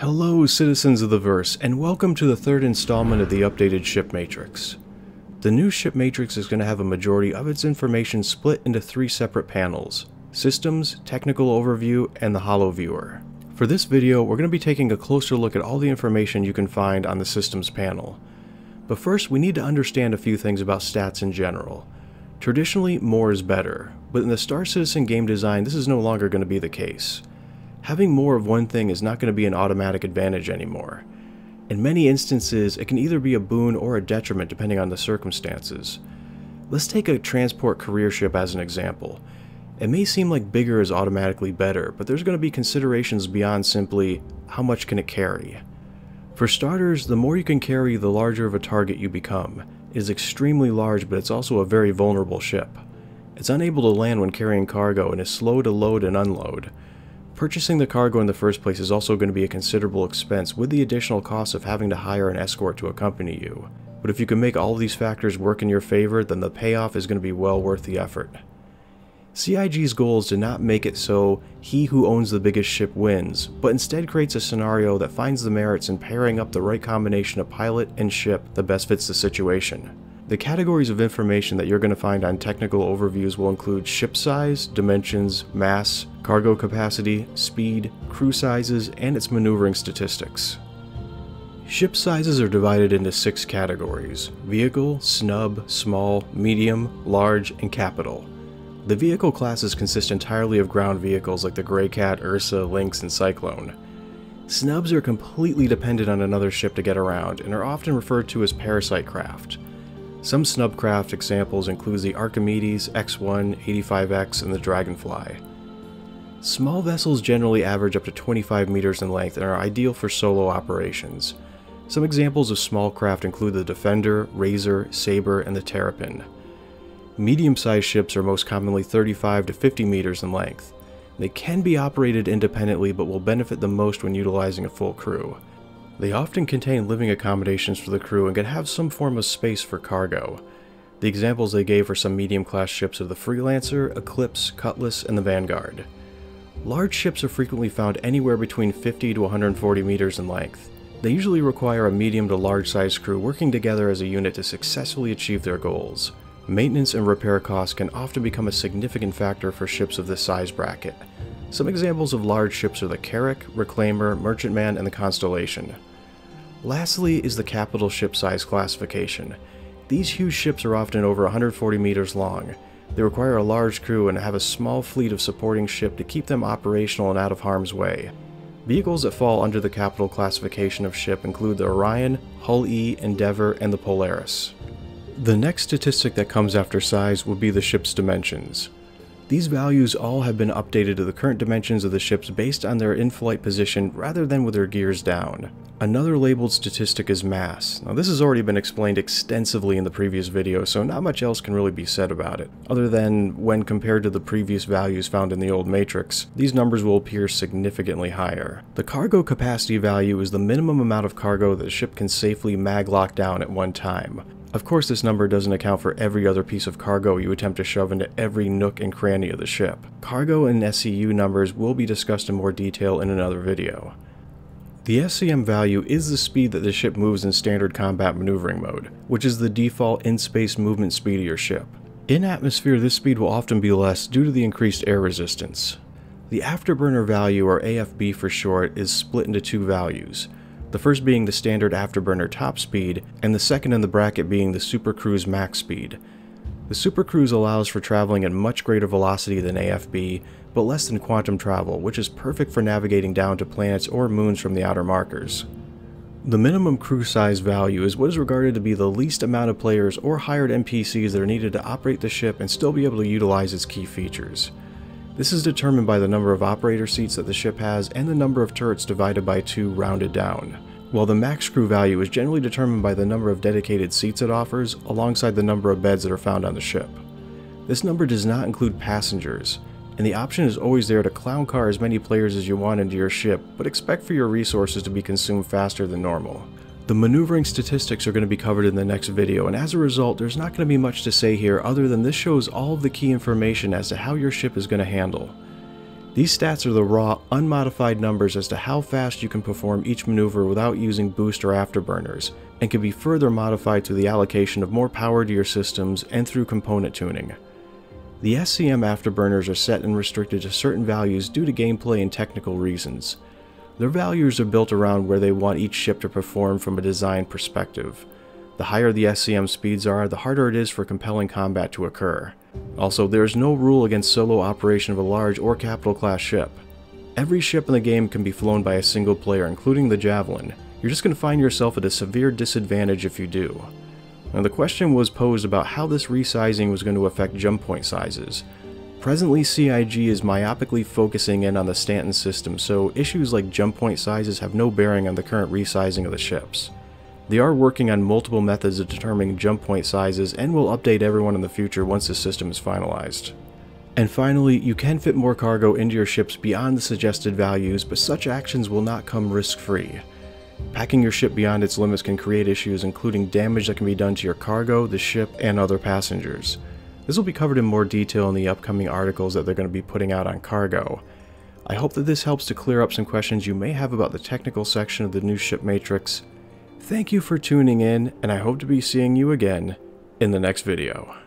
Hello citizens of the verse, and welcome to the third installment of the updated ship matrix. The new ship matrix is going to have a majority of its information split into three separate panels: Systems, Technical Overview, and the Holo Viewer. For this video, we're going to be taking a closer look at all the information you can find on the Systems panel. But first, we need to understand a few things about stats in general. Traditionally, more is better, but in the Star Citizen game design, this is no longer going to be the case. Having more of one thing is not going to be an automatic advantage anymore. In many instances, it can either be a boon or a detriment depending on the circumstances. Let's take a transport career ship as an example. It may seem like bigger is automatically better, but there's going to be considerations beyond simply how much can it carry. For starters, the more you can carry, the larger of a target you become. It is extremely large, but it's also a very vulnerable ship. It's unable to land when carrying cargo and is slow to load and unload. Purchasing the cargo in the first place is also going to be a considerable expense, with the additional cost of having to hire an escort to accompany you. But if you can make all of these factors work in your favor, then the payoff is going to be well worth the effort. CIG's goal is to not make it so he who owns the biggest ship wins, but instead creates a scenario that finds the merits in pairing up the right combination of pilot and ship that best fits the situation. The categories of information that you're going to find on technical overviews will include ship size, dimensions, mass, cargo capacity, speed, crew sizes, and its maneuvering statistics. Ship sizes are divided into 6 categories: vehicle, snub, small, medium, large, and capital. The vehicle classes consist entirely of ground vehicles like the Greycat, Ursa, Lynx, and Cyclone. Snubs are completely dependent on another ship to get around and are often referred to as parasite craft. Some snubcraft examples include the Archimedes, X1, 85X, and the Dragonfly. Small vessels generally average up to 25 meters in length and are ideal for solo operations. Some examples of small craft include the Defender, Razor, Saber, and the Terrapin. Medium-sized ships are most commonly 35 to 50 meters in length. They can be operated independently but will benefit the most when utilizing a full crew. They often contain living accommodations for the crew and can have some form of space for cargo. The examples they gave for some medium-class ships are the Freelancer, Eclipse, Cutlass, and the Vanguard. Large ships are frequently found anywhere between 50 to 140 meters in length. They usually require a medium to large-sized crew working together as a unit to successfully achieve their goals. Maintenance and repair costs can often become a significant factor for ships of this size bracket. Some examples of large ships are the Carrack, Reclaimer, Merchantman, and the Constellation. Lastly is the capital ship size classification. These huge ships are often over 140 meters long. They require a large crew and have a small fleet of supporting ship to keep them operational and out of harm's way. Vehicles that fall under the capital classification of ship include the Orion, Hull-E, Endeavour, and the Polaris. The next statistic that comes after size would be the ship's dimensions. These values all have been updated to the current dimensions of the ships based on their in-flight position rather than with their gears down. Another labeled statistic is mass. Now this has already been explained extensively in the previous video, so not much else can really be said about it, other than when compared to the previous values found in the old matrix, these numbers will appear significantly higher. The cargo capacity value is the minimum amount of cargo that a ship can safely mag-lock down at one time. Of course, this number doesn't account for every other piece of cargo you attempt to shove into every nook and cranny of the ship. Cargo and SCU numbers will be discussed in more detail in another video. The SCM value is the speed that the ship moves in standard combat maneuvering mode, which is the default in-space movement speed of your ship. In atmosphere, this speed will often be less due to the increased air resistance. The afterburner value, or AFB for short, is split into 2 values. The first being the standard afterburner top speed, and the second in the bracket being the Supercruise max speed. The Supercruise allows for traveling at much greater velocity than AFB, but less than quantum travel, which is perfect for navigating down to planets or moons from the outer markers. The minimum crew size value is what is regarded to be the least amount of players or hired NPCs that are needed to operate the ship and still be able to utilize its key features. This is determined by the number of operator seats that the ship has and the number of turrets divided by 2 rounded down, while the max crew value is generally determined by the number of dedicated seats it offers alongside the number of beds that are found on the ship. This number does not include passengers, and the option is always there to clown car as many players as you want into your ship, but expect for your resources to be consumed faster than normal. The maneuvering statistics are going to be covered in the next video, and as a result, there's not going to be much to say here other than this shows all of the key information as to how your ship is going to handle. These stats are the raw, unmodified numbers as to how fast you can perform each maneuver without using boost or afterburners, and can be further modified through the allocation of more power to your systems and through component tuning. The SCM afterburners are set and restricted to certain values due to gameplay and technical reasons. Their values are built around where they want each ship to perform from a design perspective. The higher the SCM speeds are, the harder it is for compelling combat to occur. Also, there is no rule against solo operation of a large or capital class ship. Every ship in the game can be flown by a single player, including the Javelin. You're just going to find yourself at a severe disadvantage if you do. Now, the question was posed about how this resizing was going to affect jump point sizes. Presently, CIG is myopically focusing in on the Stanton system, so issues like jump point sizes have no bearing on the current resizing of the ships. They are working on multiple methods of determining jump point sizes and will update everyone in the future once the system is finalized. And finally, you can fit more cargo into your ships beyond the suggested values, but such actions will not come risk-free. Packing your ship beyond its limits can create issues, including damage that can be done to your cargo, the ship, and other passengers. This will be covered in more detail in the upcoming articles that they're going to be putting out on cargo. I hope that this helps to clear up some questions you may have about the technical section of the new ship matrix. Thank you for tuning in, and I hope to be seeing you again in the next video.